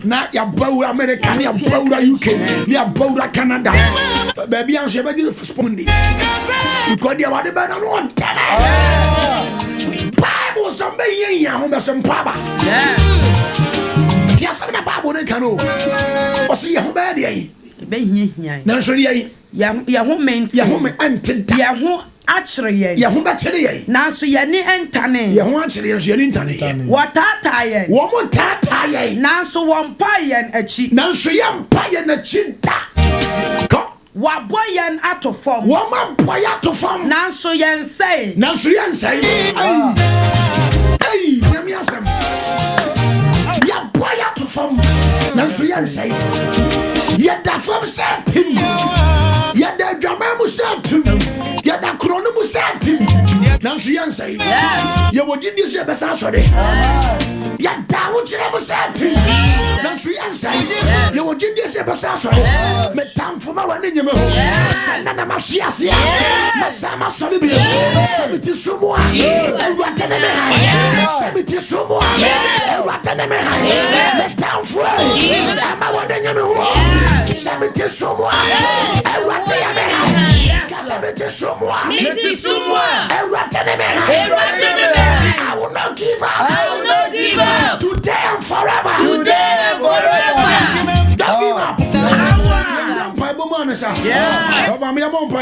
na ya bawu America, ya bawu UK, ya bawu Canada. Baby, I'm sure you responding. Because they were the better one. Bible somebody here, who has some power. Just a Bible, they can know. Or see how bad they are. Now, so ya woman, ya woman, and ya who actually, ya who battery. Now, so ya ni entane, ya want to use your internet. What are one more tata, now so one pie and a cheat. Now, so young pie and a cheetah. Wa boy yan out of form. Woman boy out of form. Now so yan say. Now so yan say. Hey, let me ask him. Ya boy out of form. Now so yan say. Ya da form set him. Ya da drama mu set him. Ya da chrono mu set him. Now so yan say. Ya wo did this besa sorry. Ya da wo chira mu set him. Now so yan say. Ya wo did this besa sorry. Me tam for ma wani nyeme ho. Sanana ma fiase ya. Masama solibi. Samiti sumwa. Ewata na me ha. Samiti sumwa. Ewata na me ha. Me tam for. Ama wani nyeme ho. Samiti sumwa. Ewata ya me ha. Samiti sumwa. Miti sumwa. Ewata na me ha. I will not give up. I will not give up. Today and forever. Today and forever. Don't give up. Yeah. Papa, me Mompa.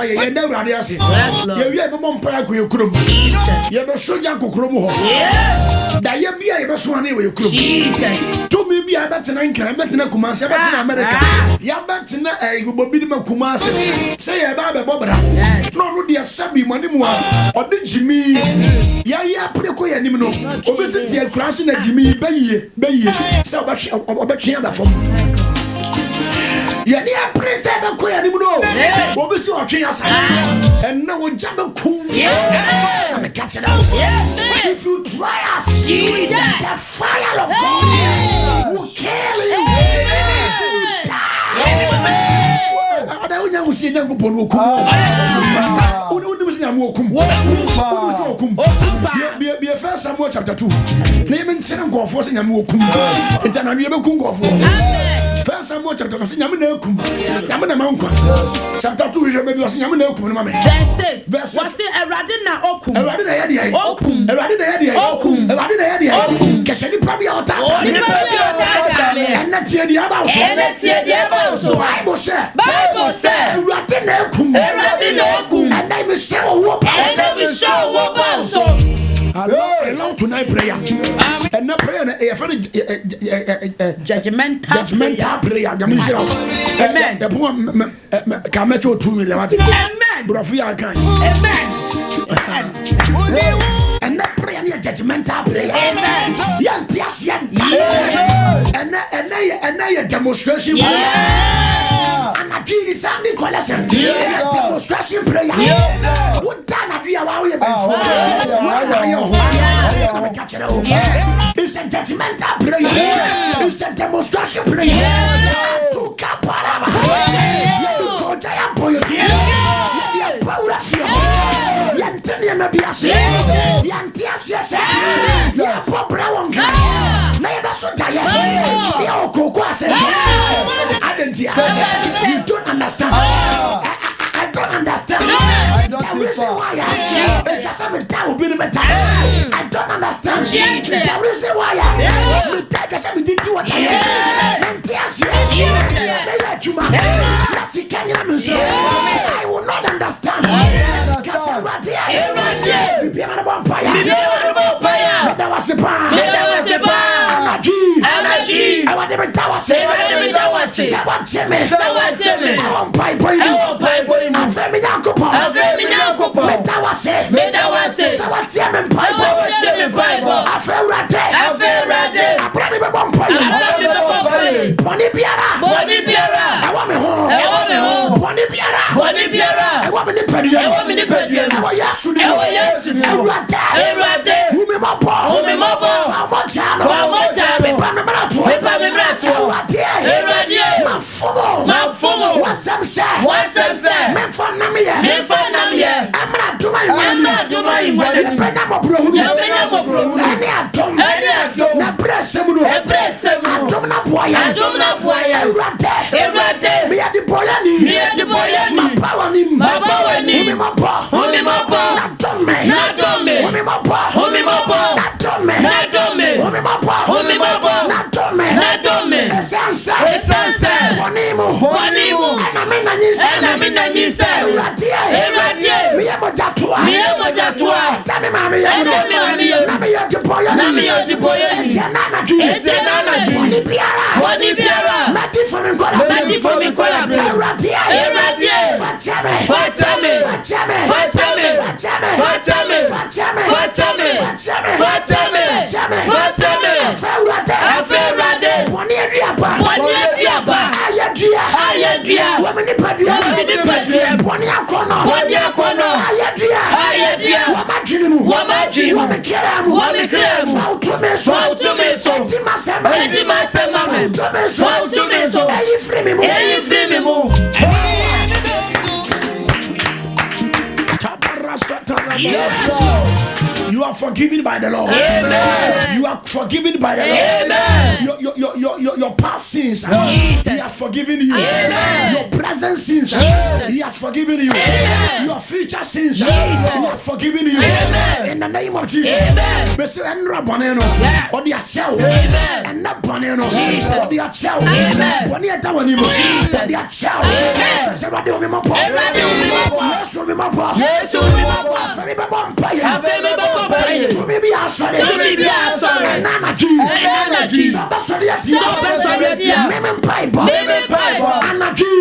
You never had this. You have a Mompa, you could. You have a soldier could. That you be a Baswani with you. To me, be a better than Kumasi, better than America. Ya better than a Bobidima Kumasi. Say about the Bobra. No, Rudy, a Sabi, Manimua, or the Jimmy. Ya, Preko, and Nimino. Obesity, crossing a Jimmy, Bay, so much about Chiaba from. Ya ni apresa ba ko ya ni mu no obi si otwe asa and na wo jaba kum I'm a catch it out. If you try us the fire of God will kill you. Ada unya musi nya kupon wo kum unu musi nya wo kum unu musi wo kum be first Samuel chapter 2 na yemi nsere nkofo se nya wo kum ntana no yebe kum nkofo. First Samuel chapter 2 nyame na ekum nyame na mankwa chapter 2 we be was nyame na ekum no me verse was Erade na okum Erade na yade ai okum Erade na yade ai okum Erade na yade ai kese ni pabia otata ni pabia otata me ena tie di aba so Bible say Erade na ekum and me say wo pa so hello tonight prayer and na prayer na e fa judgmental prayer gamishira amen ka mecho 2 million amen brofu ya kan amen and na prayer na judgmental prayer amen yanti asia and na demonstration and I do Sunday collection demonstration prayer what done I do our way it's a judgmental prayer. It's a demonstration prayer. To Kaparaba. You go to your point. You power here. Yantia Mabiasi. Yantias, ya Popra Wonka. Never so tired. You Cocoa. You don't understand. I don't understand. The reason why I just have a time will be the matter. I don't understand. The reason why I take us and did what I am. I will not understand. Wasam say. Men for Namia. Amra to my man. Penamo bro. Any atom. Na presemuno. Atom na boy. Erate. Me a the boy. My power ni. Umi mapa. Esansa. Wanimo. Anamenanyisa. Eratie. Miye mojatua. Tami mami ya. Nami ya tipoya. Etianana. Wani biara. Mati fomi kola. Eratie. Fatame. Aferade. Bonieriaba. Ayadria. Wamini padia. Boniakono. Ayadria. Wamajinimu. Wamekeramu. Sautumeso. Edimasema. Sautumeso. Eyifrimimu. Yes. You are forgiven by the Lord. Amen. You are forgiven by the Lord. Amen. Your past sins, He has forgiven you. Amen. Your present sins, He has forgiven you. Amen. Your future sins, He has forgiven you. Amen. In the name of Jesus. Amen. To me be answered. Energy. Memem Bible.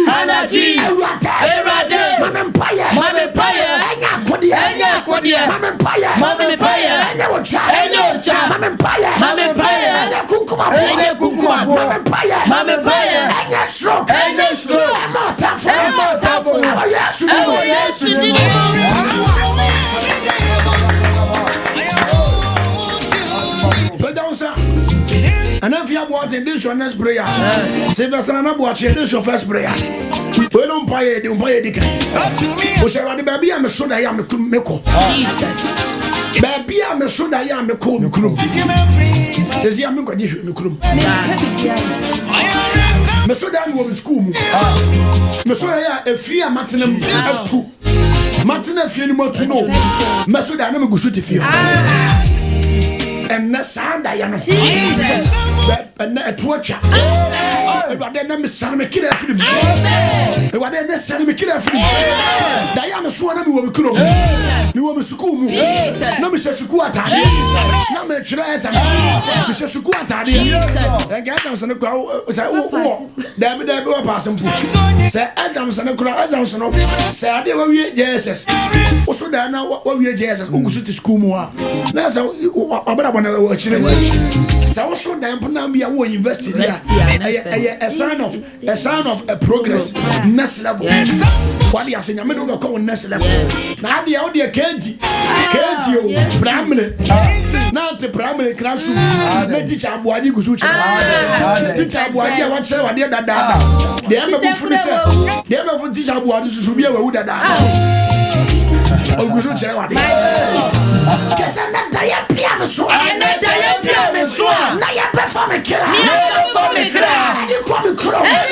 Energy. Memem Paya. Enya kodia. Memem Paya. Enya ocha. Memem Paya. Enya kunkuma. Memem Paya. Enya stroke. Immortal. Yes. And if you are watching this your next prayer, say this your first prayer. We don't pay the kind. We say the baby I'm so that I am meko. Baby I'm so that I am meko. Says I'm going to meko. Me so that I'm school. Me so that a fear matinum two. Matina fear more to know. Me so that I'm going to fear. And Nasanda Yano. And a torture. But then I'm son of a kid after him. But then the son of a kid after him. Diana Swan will be cool. You want me to school. No, Mr. Sukuata. No, Mr. Sukuata. I got them on the crowd. David, I will pass some. Say Adams and a crowd. As I say, I never read Jesus. Also, now what we are Jesus who should school more. That's how watching. So, so damn, we are invested here. A sign of a progress. Next level. What you are saying, I'm going to call next level. Now, the audio KG, Brahmin. Now, the Brahmin classroom. Teacher Boadi Gusucha. Teacher Boadi, what's what they are that. They have a food. They have a teacher Boadi to be a wood at that. Oh, Gusucha. Kesana daya piano so. Ana daya piano so. Na ya perform kira. Ani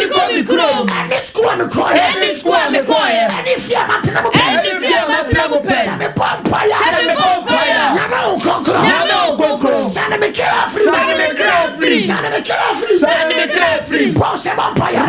kwa mi kro. Ani school me kro. Ani fia matina mo pe. Same pompa ya. Nyama ukokro. Sane me kira free. Boss e pompa ya.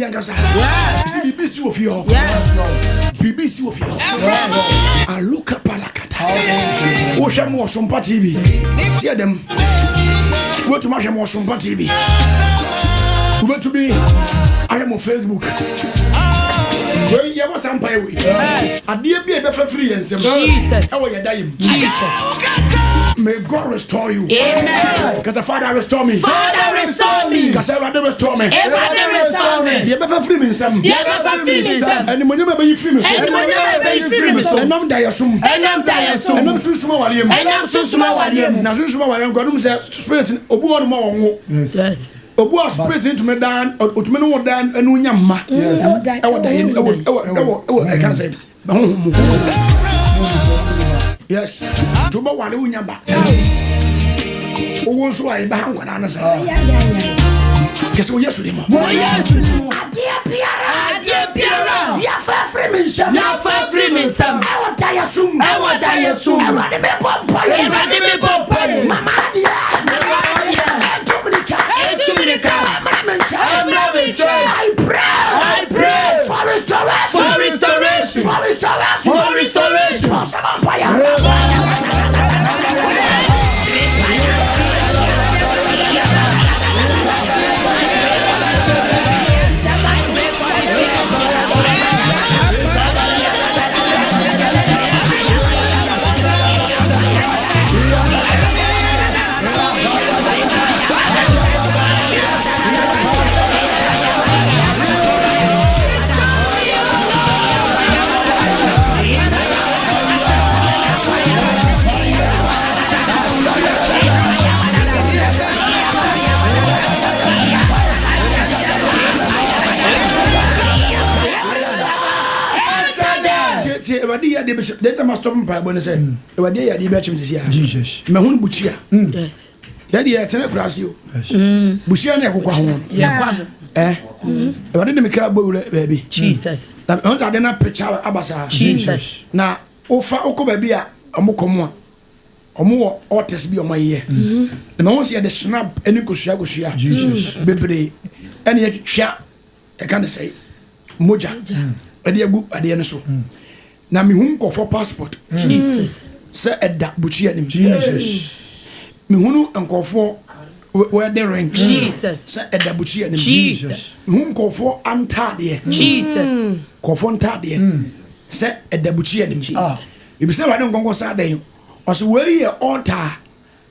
Yankasa. BBC of you. BBC of you. I look up Palakata. Ocean more Sompa TV. Hear them. Go to Masha more Sompa TV. Go to me. I am on Facebook. Well, you have some pay with. I dear be a free and some. Jesus. How are you dying? May God restore you. Amen. Because the Father restore me. Father restore me. Because I rather restore me. Father restore me. You better free me some. You better free me some. And when you may be free me some. And when you may be free me some. And I'm diasum. And I'm diasum. And I'm so small. And I'm so small. Now so small. I'm going to say spirit in Obu more. Yes. Obu spirit into me down or to me no down and unyama. Yes. I can't say. Yes. To be one who nyamba. Who so I bang one answer. Guess what? Yes, Adia Piara. Ya fa free me some. Ya fa free me some. I want die soon. I want die soon. I want me bomb. Mama Adia. I pray for restoration. For restoration. For restoration. For restoration. For some That's a master when I say, "What day are the batch of Jesus? Mahun Buchia." Yes. Yadi at Tena Grasio. Bushia Nako. What did the Micrabo baby? Jesus. That once I didn't pitch out Abasa. Jesus. Now, Ofa Okobabia, a Mokomo, or more artists be on my ear. The moment you had the snap, any Kushagushia, Jesus, Bibri, and yet chat, I can't say, Moja, a dear good at the end so. Na mi hunko for passport. Jesus. Say Edda Buchia nim. Jesus. Mi hunu enko for wedding ring. Jesus. Say Edda Buchia nim. Jesus. Mi hunko for antade. Jesus. Kofo antade. Say Edda Buchia nim. Jesus. Ibi say wa don gongo sa den. O se we ye altar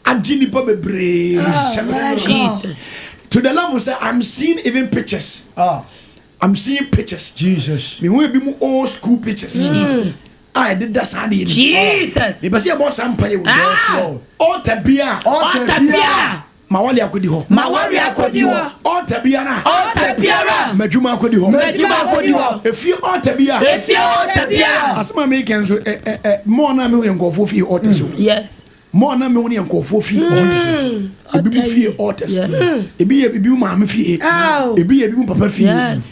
agini pa bebre. Jesus. To the level say I'm seeing even pictures. I'm seeing pictures. Jesus. Me will be more old school pictures. Jesus. I did that Sunday. Jesus. You see about some pay with all tabia. Mawali akodi ho. Mawali akodi ho. All tabia. All tabia. Majuma akodi ho. Majuma akodi ho. If you all tabia. If you all tabia. As my make so more na me enko fo fi altars. Yes. More na me woni enko fo fi altars. Ebi fi altars. Ebi ma me fi. Ebi papa fi.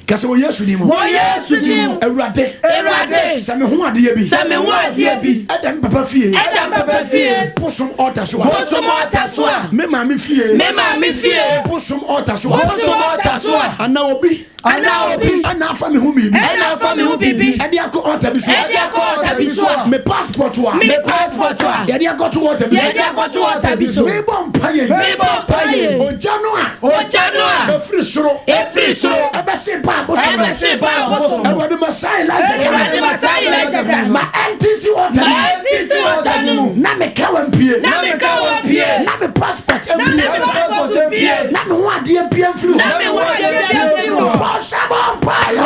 Kase wo Yesu dim. Wo Yesu dim. Ewurade. Same ho ade bi. Same ho ade bi. Adam papa fi. Adam papa fi. Posom altars so. Posom altars so. Me ma me fi. Me ma me fi. Posom altars so. Posom altars so. Ana obi. Ana fa me hu bibi. Ana fa me hu bibi. Ade akọ altar bi so. Ade akọ altar bi so. Me passport wa. Me passport wa. Ade akọ to altar bi so. Ade akọ to altar bi so. Me bom paye. Ojanoa. Efri soro. Ebese pa boso. Ewade masai la ma NTC water ni mu. Na me kawa mpie. Na me passport mpie. Na me wade mpie mfiri. Bosa bom paye.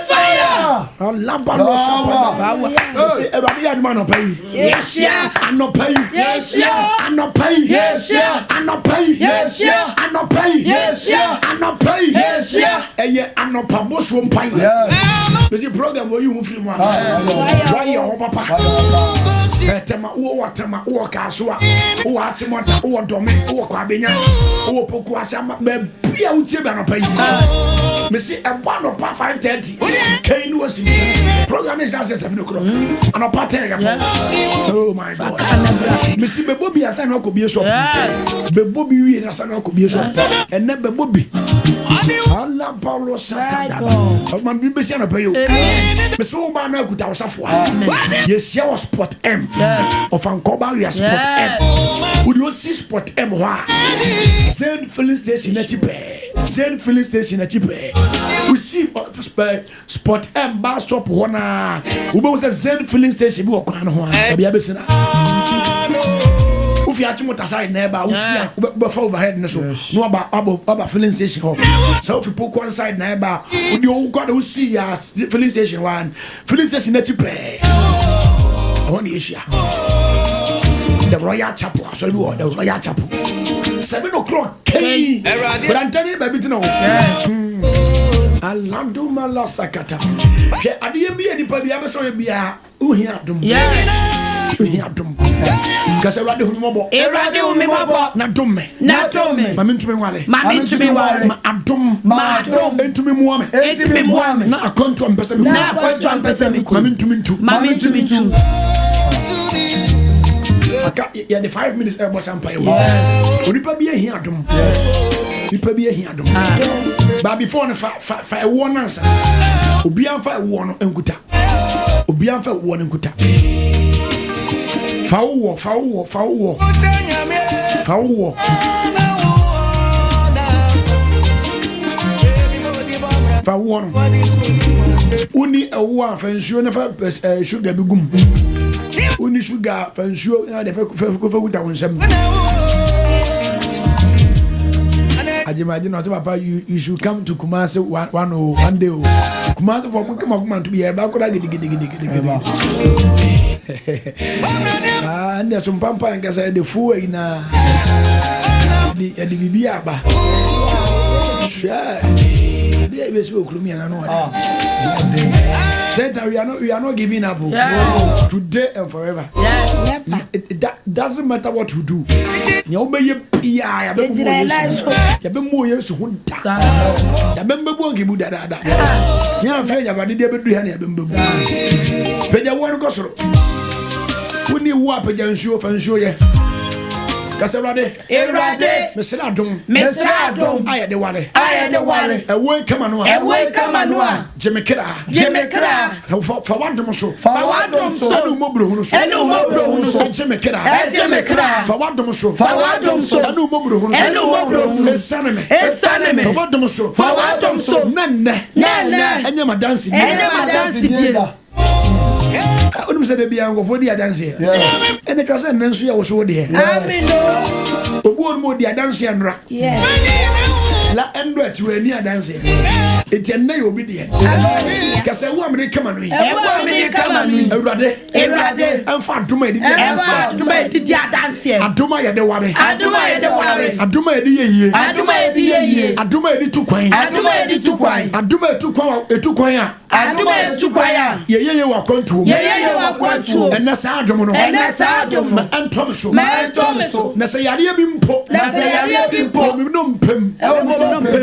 fire. Alaba no Sompa. Say everybody had man pay. Yes, yeah. I no pay. Yes, yeah. I no pay. Yes, yeah. I no pay. Yes, yeah. I no pay. Yes, yeah. I no pay. Yes, yeah. And yet I no publish one pay. There's a program where you move from one. Why your papa? Tema o kaswa o atimota o dome o kwabenya o poku asama be bia utie ba no pay. Me see e ba no pa 5:30 kain was program is as 7 o'clock and pa 10 ya. Oh my God. Me see be bobi asa na ko bi shop be bobi wi na asa na ko bi shop and na be bobi Allah Paulo Satan man bi be see na pay o me see o ba na kuta osafo yes ya was spot M of Ankoba we are spot M would you see spot M wa Zen filling station na chipe Zen filling station na chipe we see spot M bar stop hona we be say Zen filling station bi okwan ho a bia be sina ufi achi motaside na eba usia be for overhead no so no aba filling station ho so if you put one side na eba odi o go da usi ya filling station one filling station na chipe on the issue the Royal Chapel sorry the Royal Chapel 7 o'clock K but I'm telling you baby to know Alando mala sakata she adie bi edi pa bi abeso bia uhia dum uhia dum kase rade hu mobo na dum me ma mentumi wale ma adum entumi muame na akonto ampese me Na akonto ampese me ma mentumi ntu aka ya the 5 minutes e boss empire onipa bi ehia dum nipa bi ehia dum ba before no fa e wo nansa obi anfa e wo no enkuta obi anfa e wo no enkuta fa wo no uni e wo anfa nsuo ne fa sugar bi gum uni sugar fa nsuo na de fa kuta wonsam Ajimaji no say papa you should come to Kumasi one day Kumasi for come to be here ba ko da gidi and there's some pampa and say the fool in the bibi aba sure be be so okrumi na no said that we are not giving up today and forever. It doesn't matter what you do. You obey pia ya be mo yesu hunta ya be mbebu ngibu dada ya fe ya bade de bedu ya na ya be mbebu peja wonu ko soro woni wo apeja nsuo fa nsuo ye Kasewrade mesra dum ayede ware ewe kama noa jemekra fa wadum so anu mobro hunu so jemekra fa wadum so anu mobro hunu esaneme fa wadum so nenne enye madansi dia Onum se de bia ngofo di adanse ene twase nanso ya wo so de amen obu onum di adanse anra la endo ati we ni adanse eti enna yo bi de kase wo amre kama no Ewrade amfa adoma edi adanse adoma ye de ware adoma edi yeye adoma edi tukwan a yeye wa kwantu ena sa adom no ma antom so na se yare bi mpo mi no mpem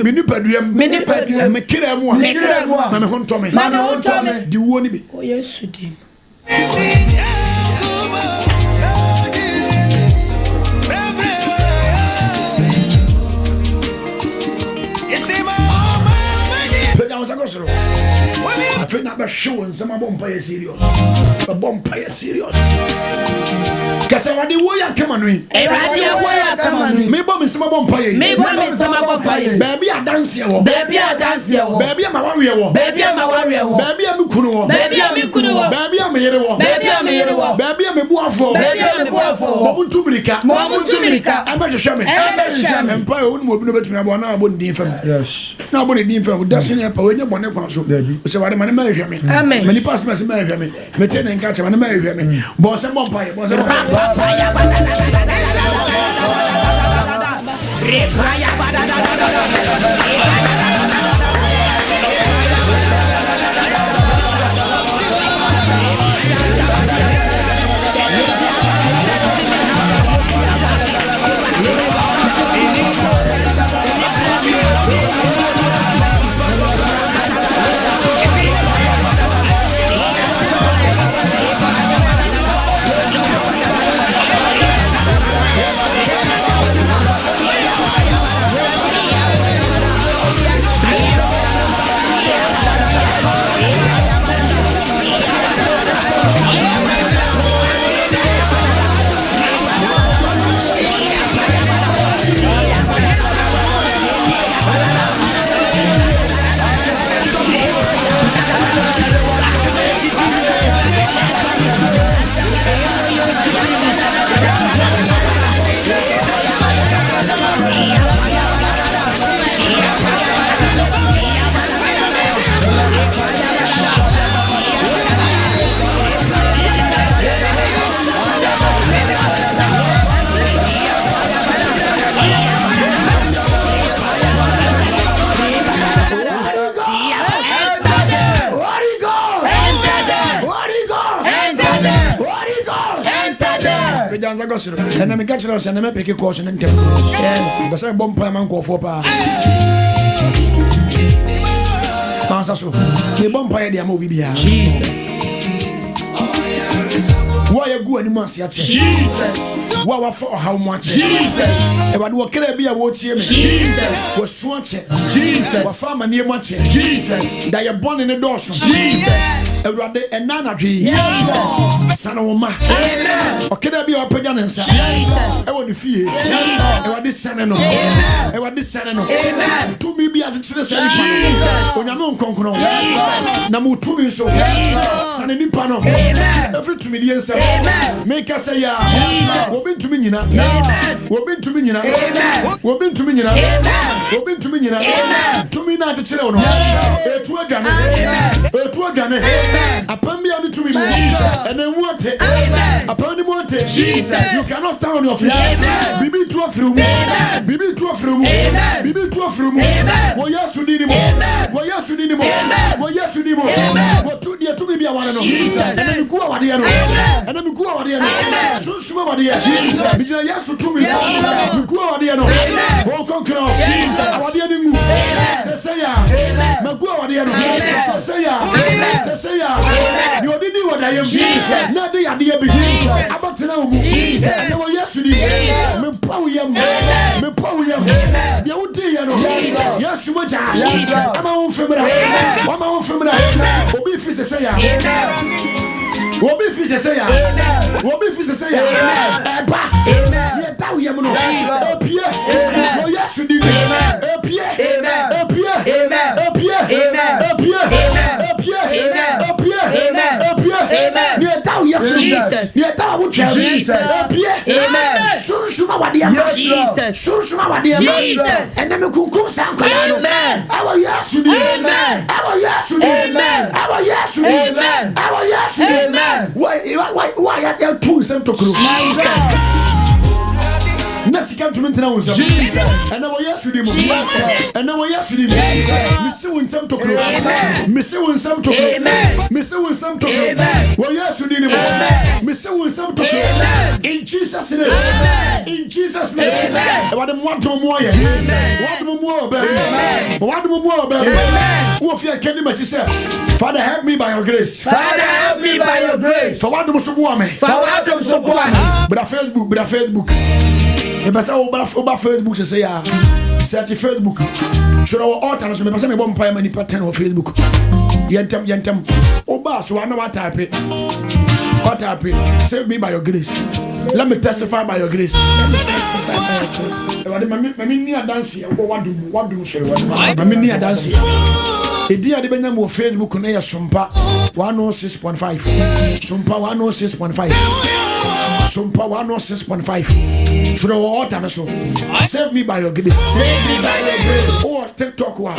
mi ni paduam me kira mu a ma me hontome di wo ni bi o Yesu dim I feel not be showing some bomb serious. A bomb serious. Kasa wadi wo ya kama no. Me bomb some bomb pay. Baby a dance here. Baby a ma wawe wo. awe wo. Baby am kunu wo. Baby am kunu wo. Baby am yere wo. Baby am yere wo. Baby am buafo. Baby am buafo. Mo muntu mirika. Mo muntu mirika. Amehwehwe me. Empa wo mo bi no betumi abo na abo ndin fam. Yes. Na abo ndin fam. Dasini epa wo nya bone kwa so. O se wade mane ma hwehwe me. Amen. Mani pass ma se ma hwehwe me. Me te ne nka che mane ma hwehwe me. Bo se mo mpa ye. Bo se mo. And I'm a catcher and I'm a picky course and tell the same bomb man go for pa. Answer so the bomb pie the movie. Why you go and must yet? Jesus. What for how much? Jesus. About what can I be a watch him? Jesus. Was swatch it. Jesus. What farmer near much? Jesus. That you're born in the door. Jesus. And none of these. Son of woman. Or can I be up again and say, I want to fear. I want this son and I want this son and to me be at the children. When I'm on Concono. Namu to me so. Son and Nipano. Every to me, the answer. Make us say, we've been to me, we've been to me, we've been to me, we've been to me, to me not the children. To a gun, to a gun, upon me only to me, and then what? Upon the mountain, you cannot stand on your feet. Bibi to a through, Bibi to a through, Bibi to a through. Well, yes, you need him. Well, yes, you need him. Well, yes, you need him. What to dear to me be a one and then you go over there. And then we go over there. So sure over there. Because yes, to me. We go over there. Oh, conquer. Our dear new. Say ya. We go over there. Say ya. Say ya. You did what I am. Not the idea begin. About to know. And now yesterday. Me power yam. Me power yam. The old day. Yes, you want. I'm my own family. I'm my own family. Obi Fisa say ya. Obi Fisa say ya. Obi Fisa say ya. Eba. Ye tawo yam no. Opie. No yes you did. Opie. Opie. Opie. Opie. Opie. Opie. Ye tawo yes. Ye tawo wo twa. Opie. Amen. Sunshuma wadia. Jesus. Sunshuma wadia. Jesus. And me kunkum sankala no. Amen. Awo yes you did. Amen. Awo yes you did. Amen. Awo yes you did. Amen. Awo yes you did. Amen. Why you two sem to kru? Nasi come to maintain our Jesus. And now yes with him. And now yes with him. Miss you in some to kru. Miss you in some to kru. Miss you in some to kru. Well yes with him. Miss you in some to kru. In Jesus' name. In Jesus' name. What them want to more? What more baby? What more baby? Who of you can imagine say, Father help me by your grace. Father help me by your grace. For what do you support me? For what do you support me? But a Facebook. E passa o Facebook say ya. Search Facebook. Should our altar so me passa me bomb pay many pattern on Facebook. Yentem. Oba so I know what type it. What type it? Save me by your grace. Let me testify by your grace. What me near dance here. What do? What do? Me near dance here. Edia de benya mo Facebook na ya Sompa 106.5. Sompa 106.5. Sompa 106.5. So the water na so. Save me by your grace. Save me by your grace. Oh, TikTok wa.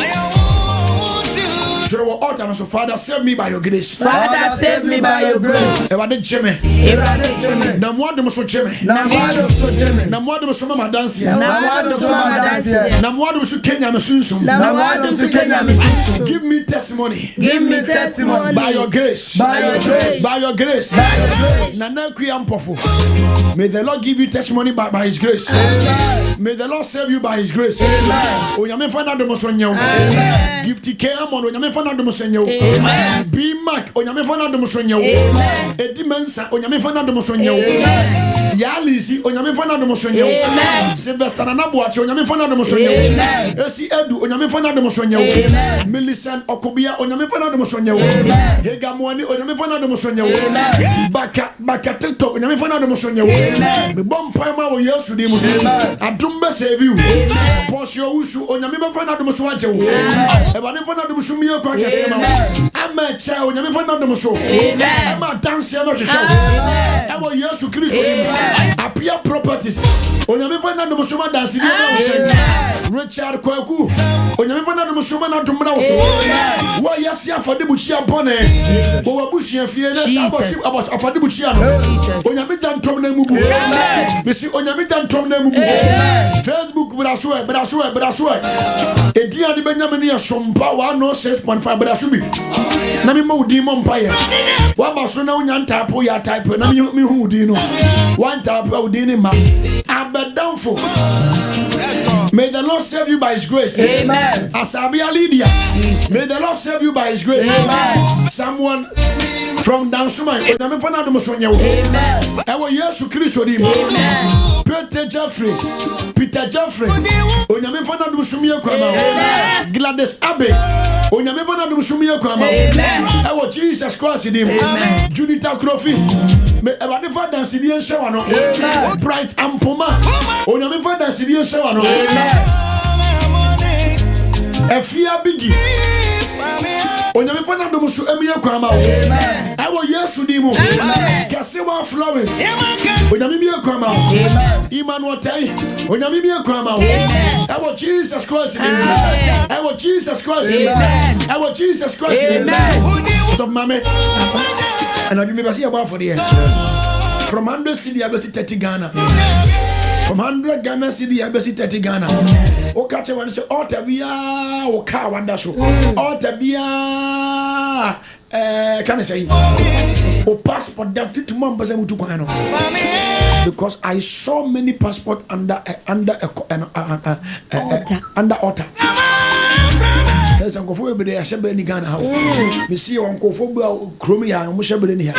So the water na so. Father, save me by your grace. Father, save me by your grace. Ewade jeme. Ewade jeme. Na mo adom so jeme. Na mo adom so jeme. Na mo adom so mama dance ya. Na mo adom so mama dance ya. Na mo adom so Kenya me sunsun. Na mo adom so Kenya me sunsun. Give me testimony. Give me testimony. By your grace. By your grace. By your grace. By your grace. Nana Kuyampofo. May the Lord give you testimony by his grace. Amen. May the Lord save you by his grace. Amen. Onyame fana dom so nyew. Amen. Gift K Amon onyame fana dom so nyew. Amen. B Mark onyame fana dom so nyew. Amen. Edi Mensa onyame fana dom so nyew. Amen. Yalisi onyame fana dom so nyew. Amen. Sylvester Nanabuachi onyame fana dom so nyew. Amen. Esi Edu onyame fana dom so nyew. Amen. Millicent Okobia onyame fana dom so nyew. Amen. Hegamwani onyame fana dom so nyew. Amen. Baka TikTok onyame fana dom so nyew. Amen. Me bom paima wo Yesu di mu. Adum be save you. Posio usu onyame be fana dom so waje wo. E ba ne fana dom so miye kwa kese ma wo. Ama cha onyame fana dom so. Ama dance ama hwehwe wo. E wo Yesu Kristo di mu. Apia properties. Onyame fana dom so ma dance di ma wo che. Richard Kwaku. Onyame fana dom so ma na dom na wo so. Wo yesi afode buchia bone. Wo wabushia fie na saboti afode buchia no. Onyame jantom na mubu. Bisi onyame jantom na mubu. Facebook braso. Edi ade benyame ne Sompa 106.5 braso bi. Na me mawudi mo mpaye. Wa baso na unya ntapo ya type na me hu udi no. One tap udi ni ma. Abedanfo. May the Lord save you by his grace. Amen. Asabia Lydia. May the Lord save you by his grace. Amen. Someone from Dansuma. Onyame fana dom so nyew. Amen. Ewo Yesu Kristo di mu. Amen. Peter Jeffrey. Onyame fana dom so miye kwa ma. Amen. Gladys Abe. Onyame fana dom so miye kwa ma. Amen. Ewo Jesus Christ di mu. Amen. Judith Akrofi. Me ebade fa dance di enshewa no. Amen. Bright Ampoma. Onyame fa dance di enshewa no. Efia Bigi. Onyame fana dom so emiye kwa ma. Amen. Ewo Yesu di mu. Kasewa Flowers. Onyame miye kwa ma. Emmanuel Tai. Onyame miye kwa ma. Ewo Jesus Christ di mu. Ewo Jesus Christ di mu. Ewo Jesus Christ di mu. Stop mame. And you may see about for the year. From 100 cedi I 30 Ghana. From 100 Ghana cedi I 30 Ghana. O catch one say all tabia o car wanda so. All tabia can I say o passport that to mom person mutu kwano. Because I saw many passport under altar. There's a coffee every day. I said, Benny Ghana. We see on Kofoba, Chromia, and Mushabini here.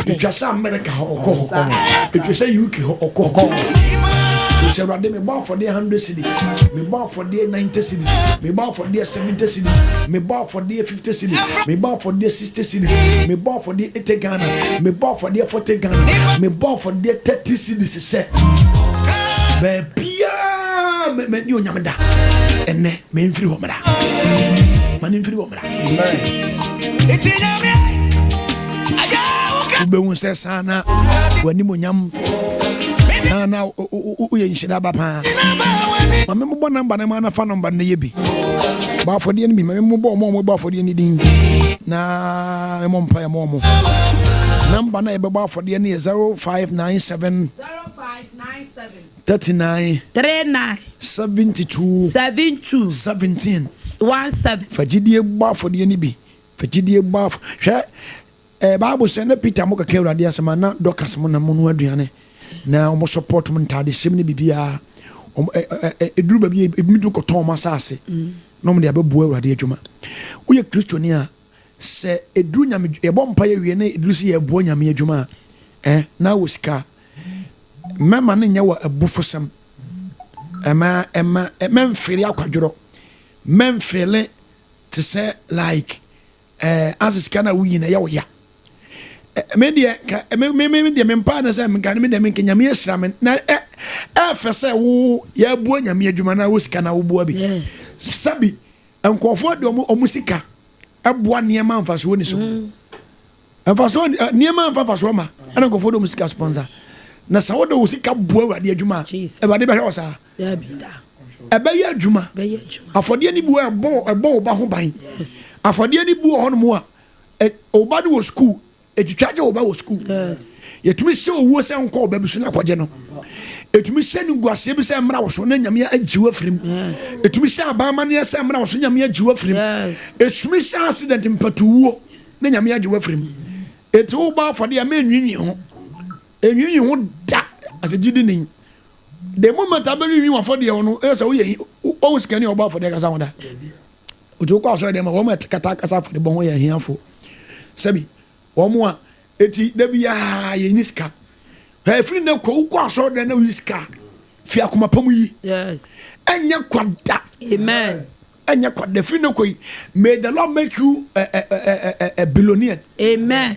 If you say America or Coco, if you say UK or Coco, you shall rather me bow for their 100 cities, me bow for their 90 cities, me bow for their 70 cities, me bow for their 50 cities, me bow for their 60 cities, me bow for their 80 Ghana, me bow for their 40 Ghana, me bow for their 30 cities. Say, baby, me you nyamada. Ene me mfiri ho mra mani mfiri ho mra ube wonse sana wani monyam na uye nshida ba pa mame mo bona namba na ma na fa namba na yebi ba afode ni bi mame mo bo mo ba afode ni din na mo mpa ya mo namba na ebe ba afode ni 0597 39 72 17 fagidie ba afode ni bi fagidie ba hwe Bible say na Peter mo ka kewrade asema na dokas mo na mo no aduane na mo support mo ntade sem ne bibia eduru ba bi midu ko ton masase no mo de abebu awrade adwuma wo ye kristoni a se eduru nyame ebo mpa ye wie na eduru si ye ebo nyame adwuma na wo sika mema ne nya wa abufosam memfiri akwadworo memfele to say like as kana wo yina ya wo ya media media mempa na say menka ne media menka nyame asra men na fese wo ya buo nyame adwuma na wo sika na wo buo bi sabi enkofo de omusika Eboa niema mfaso ni so. Mfaso niema mfaso ma. Ana go fodo musika sponsor. Na sa wodo usika boa awade adwuma. Awade be hwe sa. Ya bi da. Ebe ye adwuma. Afode ni boa ebo ba ho ban. Afode ni boa ho no mo a oba do school. Etwitwaje oba wo school. Yes. Yetumi se owo se nko oba bisu na kwaje no. Etumi se ni guase bi se mra wo so na nyame ajiwa firim. Etumi se abama ne se mra wo so nyame ajiwa firim. Etumi se accident mpatuwo na nyame ajiwa firim. Eti oba afode ya menwinwi ho. Enwinwi ho da asejidi ni. The moment abeli wi afode ye no e se wo ye o sika ni oba afode kasa hoda. Ojo kwa so dem wo ma kata kasa afode bon wo ye hiafo. Sabi omo a eti da bia ye niska ha free na ko aso da na wiska fi akoma pamu yi yes enya kwada amen enya kwada free na ko yi may the Lord make you a billionaire amen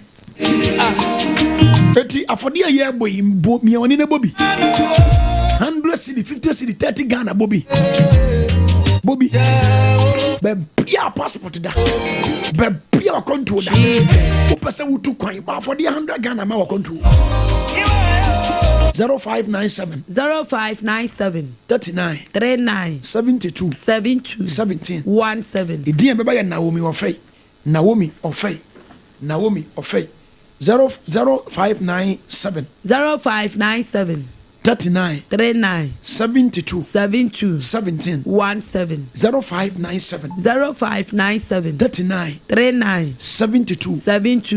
eti afodi ye boy mbo mi oni na bobi 100 cedi 50 cedi 30 Ghana bobi be bia passport da be bia konto da o pese wutu kwan ba for the 100 Ghana ma konto 0597 39 72 17 idin be ba ye Naomi ofei 0597 39 72 17 0597 39 72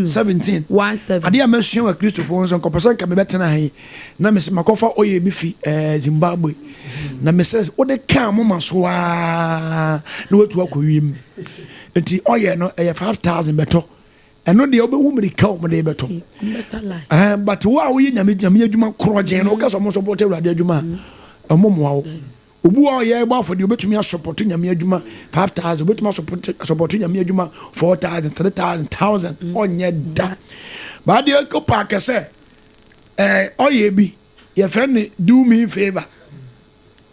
17 ade a masua wa Christopher won so nkoperson ka be betena he na me se makofa oye bi fi Zimbabwe na me se o de ka mo maso a na watu akowiem enti oye no 5000 beto eno de obehu mirika o de beto but wo yi nyame adwuma kroje no ka so mo support awurade adwuma omomoa wo obu o ye gba afode obetumi support nyame adwuma 5000 obetumi support nyame adwuma 4000 3000 onye da ba de ko pack say oye bi ye friend do me favor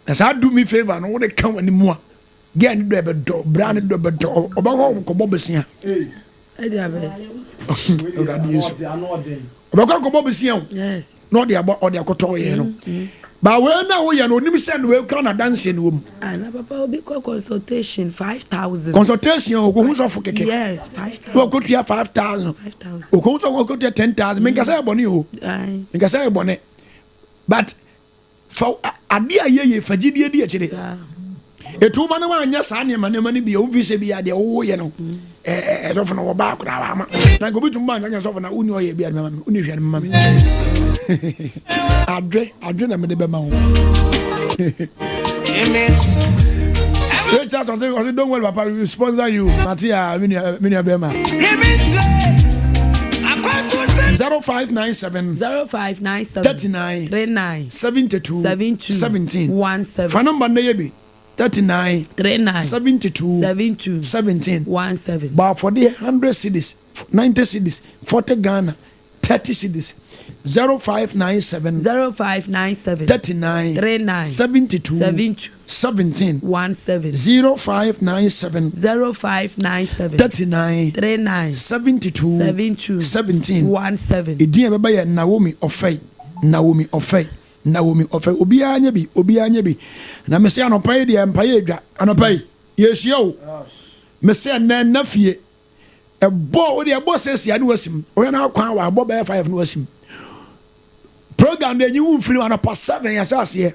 that's how do me favor no wo de kan wani mu a gen do be do brand do be do oba ko bobesia edi abe obaka ko bobesia yes no de abo de akoto ye no ba we na wo ye no onim send we kra na dance ni wo mu na papa obi ko consultation 5000 consultation o ko hu so fo keke yes 5000 wo ko tua 5000 o ko so wo ko tua 10000 me ngasa ebone o ngasa ebone but for ade aye fagidie di akire etu ma na wanya sa ne ma ne bi o vise bi ade wo ye no so for no ba kura wa ma na go bitum ba nya so for na uni o ye bi ade ma me uni hwe ma me adre na me de be ma ho Richard say don't worry papa we sponsor you Matia mini abema 0597 39 72 17 for number na ye bi 39 72 17 but for the 100 cedis 90 cedis 40 Ghana 30 cedis 0597 39 72 17 0597 39 72 17 idin beba ye Naomi ofei obiya nya bi na me se anopai de empaye adwa anopai yesia o me se na nafie ebo o de ebo sesi ade wasim o na kwan wa abo be 5 no wasim program de nyi firi anopa 7 ya sase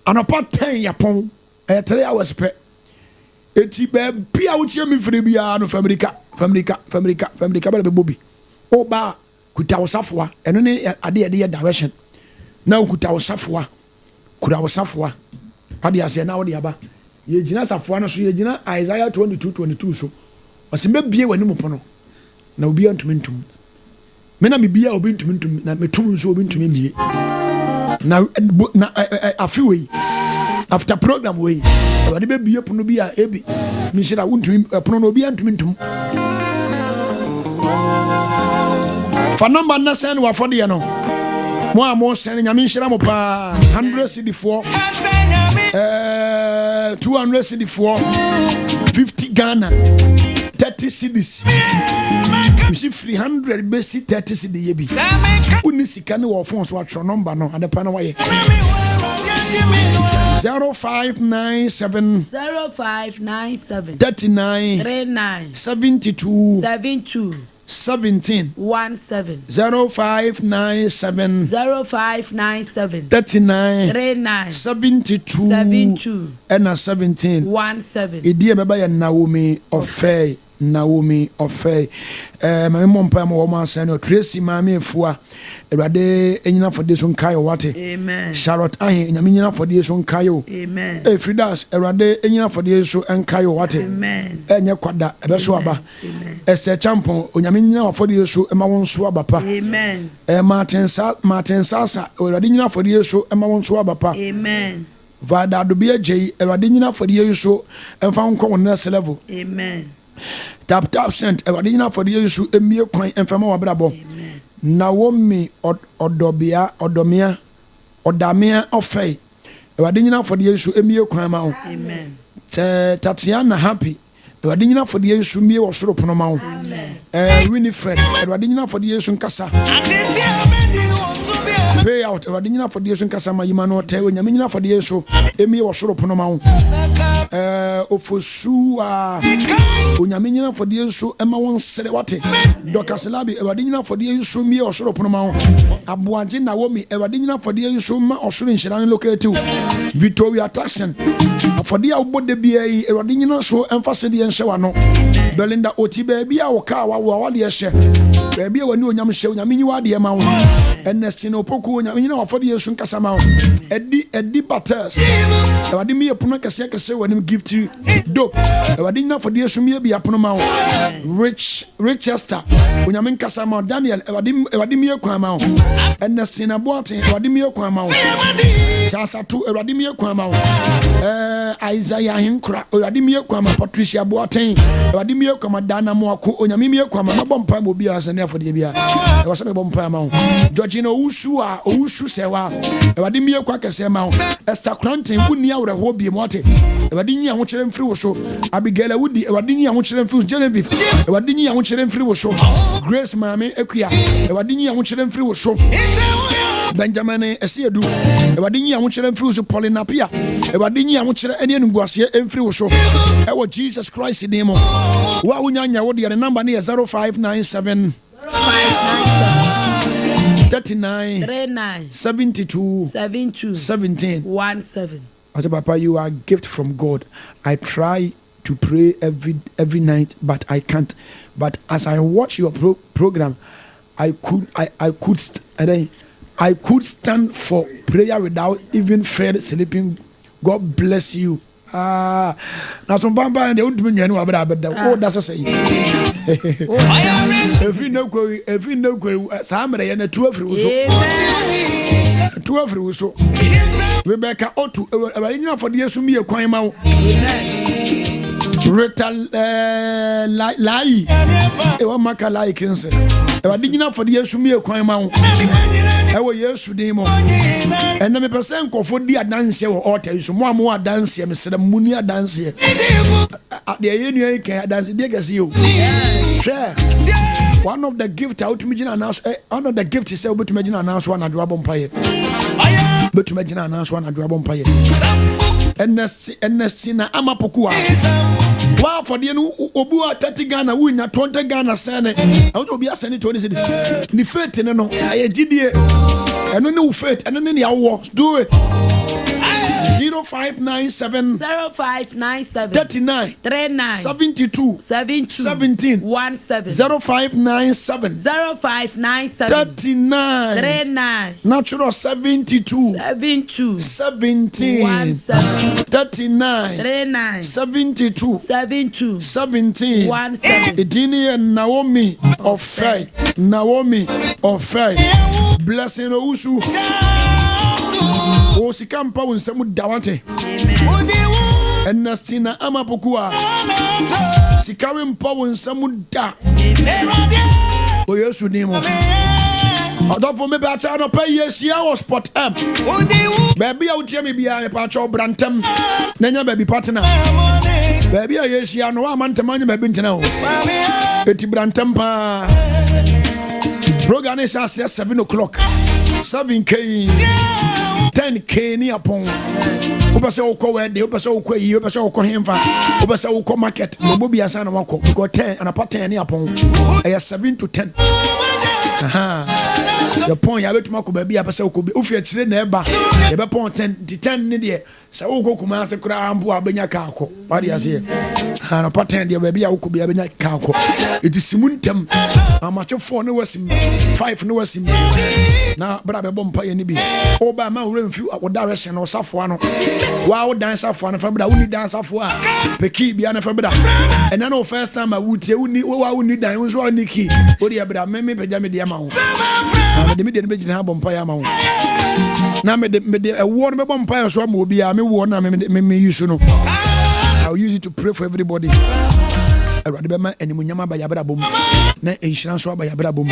anopa 10 ya pon 3 hours pe eti be bia wo tie mi firi bia no familika ba be bobi o ba kuta wosafoa eno ne ade direction na ukuta wosafoa kura wosafoa ade ase na wo de aba ye gina safoa no so ye gina Isaiah 22 so wasimbe bie wani mu pono na obi antumentum me na me bia obi antumentum na metum so obi antumemie na afiwe after program we ade be bie pono bia ebi me shira wontum pono no obi antumentum fa number na send wa for de no mo send nyame nhira mo pa 100 cd4 200 cd4 50 Ghana 30 cedis. You see 300 basic 30 cedi yebi. Uni sikani wa phone so atro number no adepa na waye. 0597 39 72 17 0597 39 72 and 17 Idie beba ya Naomi Ofei my mom pa mo ma say no Tracy mama efua Ewrade enyina for this one kai wate amen Charlotte ahe nyame nyina for this one kai amen Fridas Ewrade enyina for this so enkai wate amen enye kwada ebeso aba Esther Champon onyame nyina for this so ema won so aba pa amen Martin Sasa Ewrade nyina for this so ema won so aba pa amen Vada do be J Ewrade nyina for this so emfa nko won next level amen Tap sent Ewrade nyina for this so emie kwan emfa ma wabrabo Naomi Odamia Ofei Ewrade nyina for this so emie kwan ma wo amen Tatiana Happy Ewrade nyina for this so mie wo soro pono ma wo Winifred Ewrade nyina for this so nkasa pay out Ewrade nyina for this so nkasa ma yima no te onyame nyina for this so emie wo soro pono ma wo Ofosu onyame nyina for this so ema won sere wate Dokaselabi Ewrade nyina for this so mie wo soro pono ma wo Abuaje Naomi Ewrade nyina for this so ma osoro nhyiran locate Victoria Traction for the obode bia yi Ewrade nyina so emfase de nhyewa no Belinda Otibe bia wo ka wa de hye bia wani onyam hye onyame nyi wa de ma wo Ernest no poku onyame nyina wa for the so nkasa ma wo Edi Batters Ewrade mi epuno kese wani gift do Ewrade nyina for the so mi bia pono ma wo Richester onyame nkasa ma Daniel Ewrade mi ekwan ma wo Ernest na Boatin Ewrade mi ekwan ma wo Chasatu Ewrade mi ekwan ma wo Isaiah Hinkra Ewrade mi ekwan ma Patricia Boatin Ewrade mi ekwan ma Dana Moako onyame mi ekwan ma bompa mo bia asane for the bia e wasa me bompa ma wo Georgina Owusu sewa Ewrade mi ekwan kese ma wo Esther Cranton wuni awre ho bia mo ate Ewrade nyi ho kire mfiri wo so Abigail Wudi Ewrade nyi ho kire mfiri Genevieve Ewrade nyi ho kire mfiri wo so Grace Mame Ekua Ewrade nyi ho kire mfiri wo so Benjamin Esiedu Ewrade nyi ho kire mfiri wo so Paulinapia Ewrade nyi ho kire ene enguasie emfiri wo so ewo Jesus Christ name wa unyanya wo de number ne 0597 39 72 17 I say, Papa, you are a gift from God. I try to pray every night, but I can't. But as I watch your program, I could stand for prayer without even fair sleeping. God bless you. Now some bamba and they won't mean you oh, that's a say. If you know, Samara and a 12 so. Rebecca Otu, for the Sumi of Quaimau. Rita Lai, Ewa Maka Lai Kinse. I didn't know for the Sumi of Quaimau. I was yes to demo. And then a percent for the dance or tell some more dance here, Mr. Munia dance here. At the union can dance you. Share. One of the gifts out to me announce one of the gifts is able to imagine announce one at Rabon Pie. But to imagine announce one at Rabon Pie. And Nestina Amapokua. Wow, for the Obua 30 Ghana, win at 20 Ghana Senate. I want to be a Senate 20 cities. The fate, no, I did it. And no fate, and then the hour. Do it. 0597 39 72 17 0597 39 natural 72 17 39 72 17 Idini Naomi Ofei blessing Ousu O sikampa wonsemu dawante Ernestina Amapokua sikawe mpa wonsemu da O Yesu nimo Adofo me ba cha no pay yesia o sport M baby a utie me bia me pa cha brantem na nya baby partner Baby, I yes, ya no man temanya me bintina o. Eti brantempa. Program is at 7 o'clock. 7K, 10K ni upon. Upase uko wede, upase uko yi, upase uko hemfa, upase uko market. Bobo bi asana wako. Uko 10 and apart 10 ni upon. Aya 7 to 10. The point ya betu mako baby apase uko bi. Ufi achire na eba. Ya be point 10 to 10 ni die. Sa uko kuma se kura ambu abenya kako. Wadi ase. Na apart 10 die baby ya uko bi abenya kako. It is simuntem. Amacho 4 ne wasim, 5 ne wasim. Na bra be bompa ye ni bi. Oba ma wure mfi direction no safo ano. Wa wo dance safo ano fa bra uni dance safo a. Peki bia na fa bra. And no first time I would say uni wa uni dance unso ani ki. Odi ya bra me peja me dia ma ho. Na me de be gina bompa ya ma ho. Na me de wo no me bompa ya so ma obi a me wo na me use no. I'll use it to pray for everybody. Awurade be ma animunyama ba ya bra bom. Na enhyira so ba ya bra bom.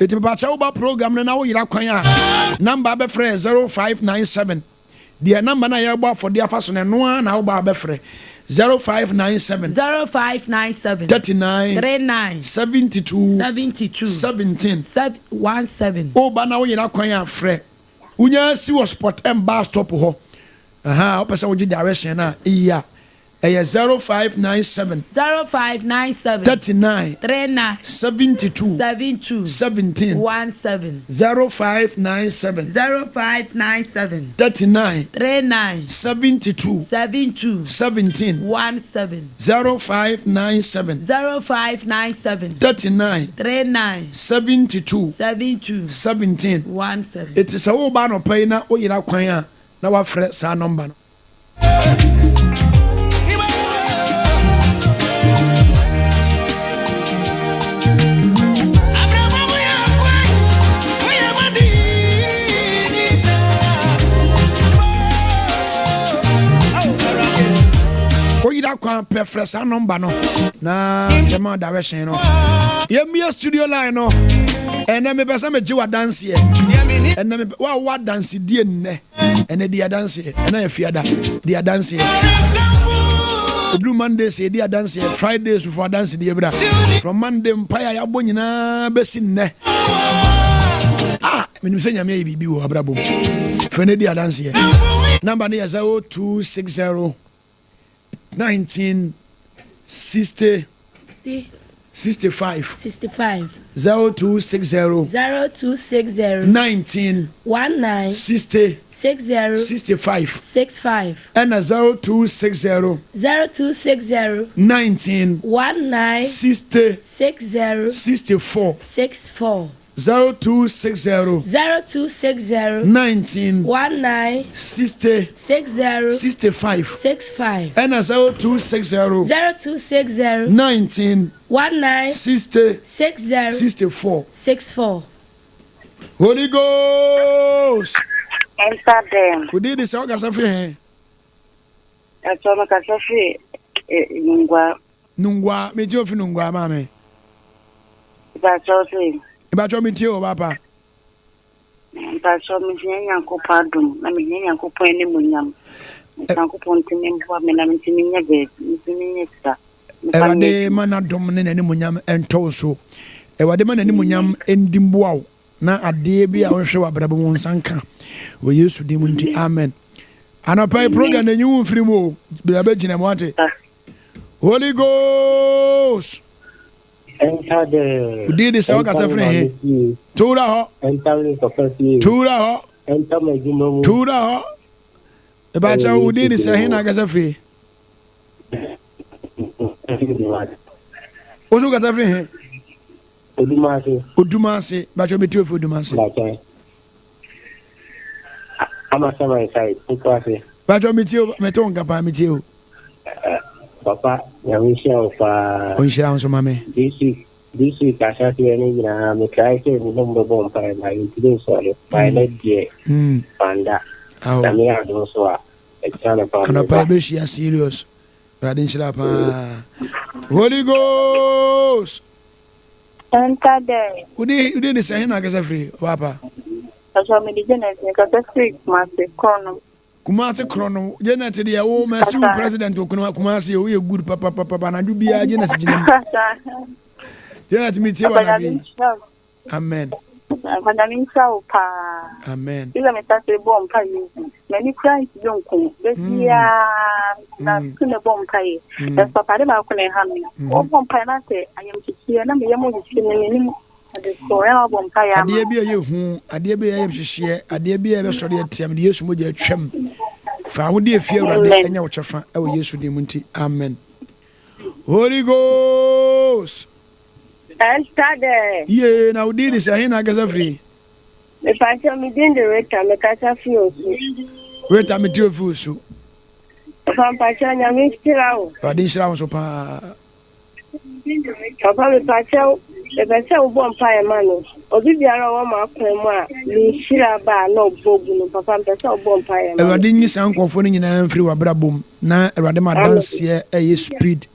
Eti me pa cha uba program na wo yira kwan a number be frɛ 0597. The number na ya gba for the afa so na no na wo ba be frɛ 0597 39 72 17 o ba na wo yira kwan a frɛ unya si wo sport and bar stop ho o pese wo gi direction na iya 0597 39 72 17 0597 39 72 17 0597 39 72 17 it is a wo ba no pay na wo yira kwan a na wa frɛ sa number no. Kwa preference number no na jama direction no ye mi studio line no ene me pesa me jiwa dance here ene me wa dance die nne ene dia dance here ene ya fiada dia dance here Blue Monday say dia dance here Fridays before dance dia bra from Monday empire ya bo nyina besi nne me say nyame bibi wo abrabom fene dia dance here number ne 0260 1960 65 0260 19 60 65 and 0260 19 60 64 0260 19 60 65 and 0260 19 60 64 Holy Ghost enter them. We did this all gas free. That's all gas free. Nungwa me jo fi nungwa mame. That's all say. Ibacho mi tio papa. That's all me nyankopon adom. Na me nyankopon ene munyam. Nyankopon tini mbo me na me tini nyage. Me tini nyesa. Ewade mana dom ne nani munyam ento so. Ewade mana nani munyam endimboa na ade bi a wohwe wa brabo won sanka. Wo Yesu di munti amen. Anapa program na nyu mfiri mo. Brabe gina mo ate. Holy Ghost. Enter the. We did this all got free. Tura ho. Enter the first year. Tura ho. Enter my gino. Tura ho. Ebacha we did this here na got free. Ozo got free. Odumase. Bacho metu for Odumase. Ama sama inside. Ukase. Bacho metu ngapa metu. Papa, ya wishi ofa. Onshira onso mame. This week I shall see any me try to number bomb by my today sorry. By let die. Panda. Tami ado so a. Exana pa. Ana pa be she serious. But inshira pa. Holy Ghost. Enter them. Udi ni sahi na kasa free papa. Aso me di jena se ka free ma se kono. Kumasi Chrono, Janet, the old Messi president who can Kumasi, we a good papa, and I do be a Janet Jim. Janet meets you. Amen. Amen. Many Christ don't come. This year, that's in a bomb pie. That's Papa, I'm going to have me. Oh, Pompana, I am to see an amazing. I dear be you who I dear be able to share, I dear be ever sorry at him, yes, would you trim. Found dear fear and your chaffa, I will use with the munti. Amen. Holy Ghost. And started. Yeah, now did this, I ain't free. If I tell me, then the rate, I'm a catch of you. Wait, I'm a dear fool. If I'm patching, I'm in still out. But this round so pa. Papa, patch out. If I tell one pie man, or did you allow my crema? You should have no boom, Papa, and that's all bomb pie. I didn't sound confounding in a free wabrabum. Now, I rather my dance here a speed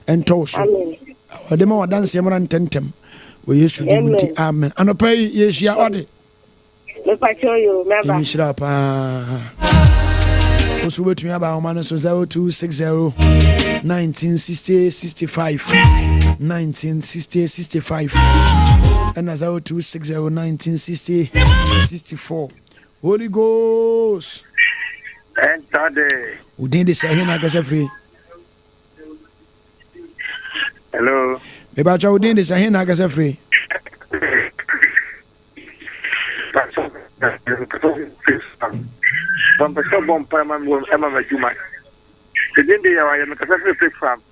and toss. I demo dance here and tentem. We used to do amen. And a pay, yes, you are it. If I tell you, remember. Shut up. Also, wait me about minus 0260 1960 65 1960 65 and 0260 1960 64. Holy Ghost. Enter the. Who did this? I hear Nagasa free. Hello. Maybe I did this. I hear Nagasa free. From the shop on Paramount, Emma Juma. The day I am a cafe farm.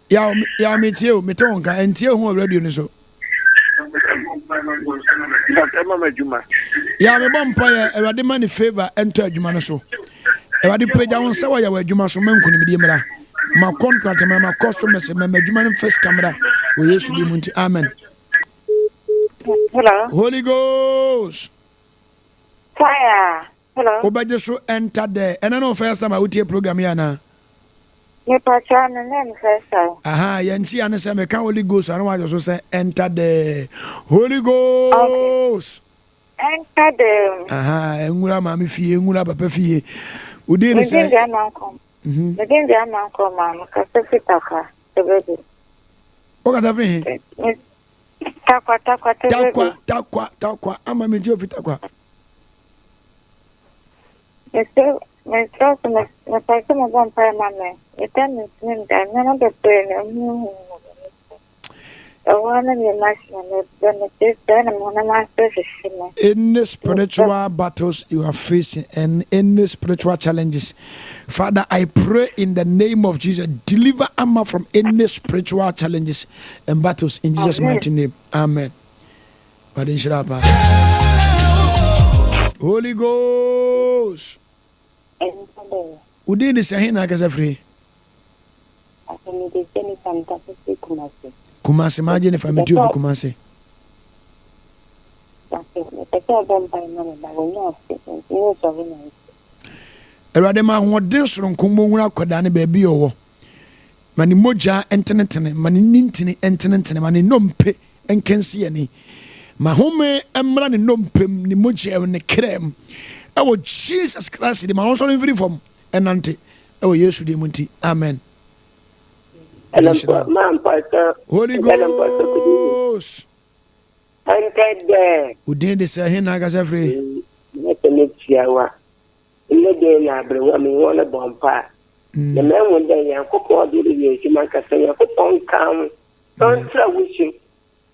Yeah, me too, me tongue, and tell who already so. Emma Juma. Yeah, me bumpire, a radi money favor enter Jumanaso. A radi pay down Sawaya where Jumaso Mankuni Medimera. My contract and my customers and my Juman first camera. We used to do Munti. Amen. Hello. Holy Ghost. Fire. Hello. Obaje so enter there. And I know first time I would hear program here now. You patron and then first time. Aha, Yanchi and say me can Holy Ghost. I don't want to say enter there. Holy Ghost. Enter them. Aha, engura mami fie, engura papa fie. Udi ni say. Mhm. Again the uncle mama, kasi taka. The baby. O ka tafri he? Takwa. Ama me jo fitakwa. Este, me parece muy buen para mami. Está en no te pueden. Any spiritual battles you are facing and any spiritual challenges, Father, I pray in the name of Jesus, deliver Amma from any spiritual challenges and battles in Jesus' mighty name. Amen. Holy Ghost. Udin is saying I guess free. Kumasi, imagine if I'm a Jew of Kumasi. Eradema wode soro nkomo nwura kodane baby owo. Mani moja entenetene, mani nintini entenetene, mani nompe enkensi ani. Mahome emra ni nompem ni moja ne krem. Ewo Jesus Christ di ma won so free from enante. Ewo Yesu di munti. Amen. Holy Ghost. Enter there. Udin de say hin agasa free. Let me chiawa. Le de na bre wa mi wona bompa. The man won there yan ko ko di ye ki man ka say ko pon kam. Don't try wishing.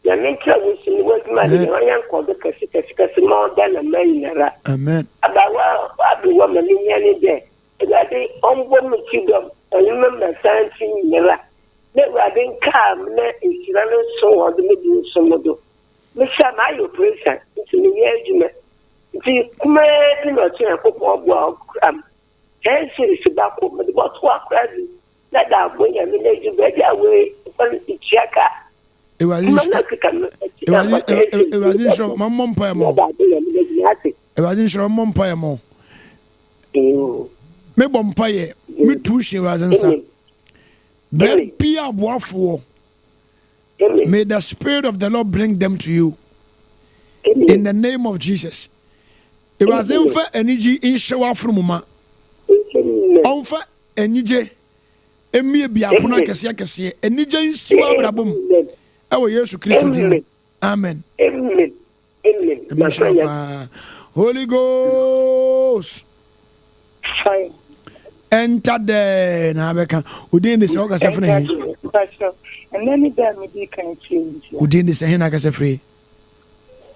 Ya men try wishing what man yan ko de kasi more than a man nara. Amen. Abawa abi wa man ni yan de. Ade ombo mi chidom. I remember something nara. I didn't come, it's running so on the middle some of the Mr. My operation, it's in the regiment. The command or chair football walk. Hence, it's about what crazy. Let that way, I mean, you better away from the checker. It was sure my mom paymo. It was sure mom paymo. Me bompaye, me two she was answer. May the Spirit of the Lord bring them to you. In the name of Jesus. It was in for energy in shower from Mama. Onfa enije emie bia pono akese enije nsiwa abrabom ewo Yesu Kristo din. Amen. Amen. Holy Ghost. Fine. Enter there na beka udin de se o kase free. And then me can change. Udin de se he na kase free.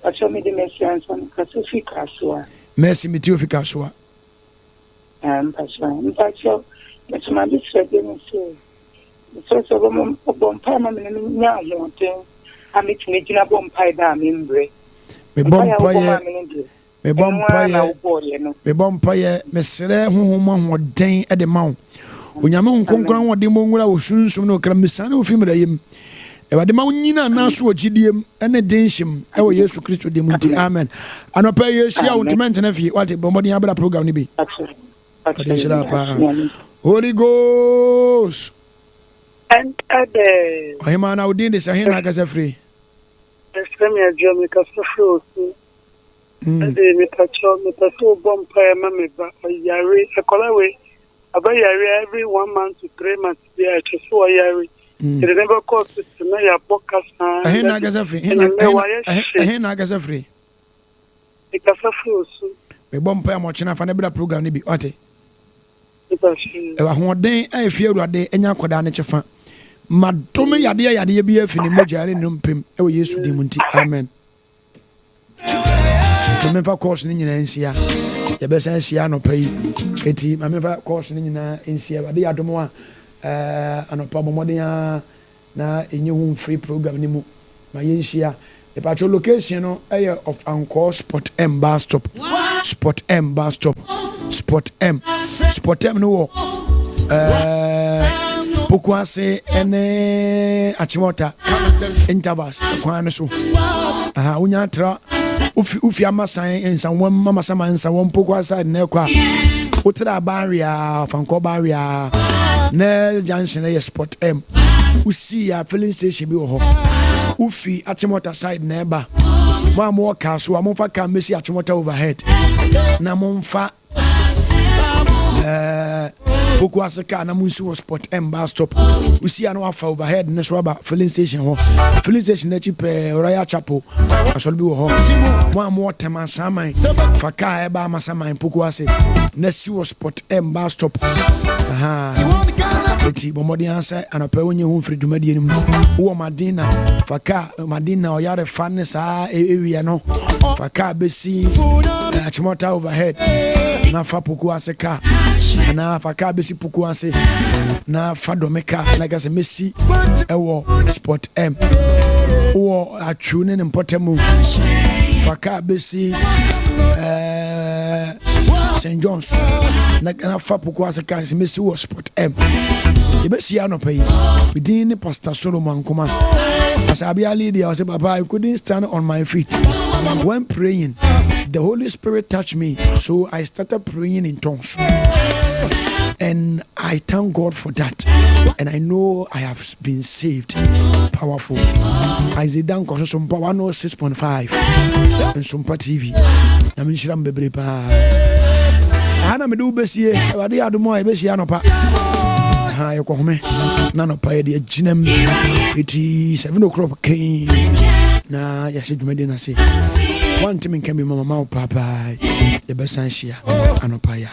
I show me the message on Pacific Aswa. Merci mi ti ofika so a. Pastor, it's my district in say. So bompa na me nya hoten. A me tini gina bompa da membre. Me bompa ye me sere honhom ahoden e de mawo. Onyame honkonkran wode mo nwura wo sunsum no kra misane ofim rayem. E wade ma nyina na so ogidiem ene denhim e wo Yesu Kristo de munti. Amen. Anopa Yesu ultimate na fi wate bombodin abra program ni bi. Holy Ghost. And ade. Ohima na udin de sahin na kasa free. Esemi ajo me kasa free. Ade me pacho bompa ma me ba yare ekolawe abayare every 1 month to 3 months be I just so yare. It never cost to na ya podcast na. Ahin na kasa free. Ahin na kasa free. E kasa free. Me bompa mo chena fa na bra program ni bi ote. E wa hoden afie awurade enya koda ne chefa. Madome yade bi afini mojare no mpem e wo Yesu di munti. Amen. Mamefa course ni nyina nsia. Ye be san sia no pai. Eti mamefa course ni nyina nsia. Wade adomo a anopa bomoden na enye hu free program ni mu. Ma ye nsia. The patrol location no area of Anchor Spot M bus stop. Spot M bus stop. Spot M no Pokuase ene Achimota intervals kwan so. Unya tra ufi amasan ensanwam mama sama ensanwam Pokuasa na kwa. Utra barrier Fanko barrier na junction e Spot M. Usi ya filling station bi wo ho. Ufi Achimota side neighbor. Mo mo ka so amfa ka mesi Achimota overhead. Na momfa Pokuase ka na munsi wo Spot M bus stop. Usi anu afa overhead na so aba filling station ho. Filling station na chi pe Royal Chapel. Asol bi wo ho. Mo tema saman fa ka e ba masaman Pokuase na si wo Spot M bus stop. Eti bomodi ansa anopa onye hu mfiri dwumadi enim wo madina faka madina oyare fanne saa ewie no faka besi Achimota overhead na fa Pokuase ka na faka besi Pokuase na fa domeka like as Messi ewo Spot M wo atune ne mpotemu faka besi St. John's na fa Pokuase ka Messi wo Spot M. Yebesia no pay. Within Pastor Solomon Kuma. As I be a lady, I said, Papa, I couldn't stand on my feet. When praying, the Holy Spirit touched me. So I started praying in tongues. And I thank God for that. And I know I have been saved. Powerful. I say, down Sompa 106.5 and Sompa TV. I mean, Shiram Bebripa. Hana me do besie. Wadi adumo e besia no pa. Yoko home na no pa de aginem eti 7 o'clock king na ya se dwumade na se one time can be mama papa ye besan hia anopa ya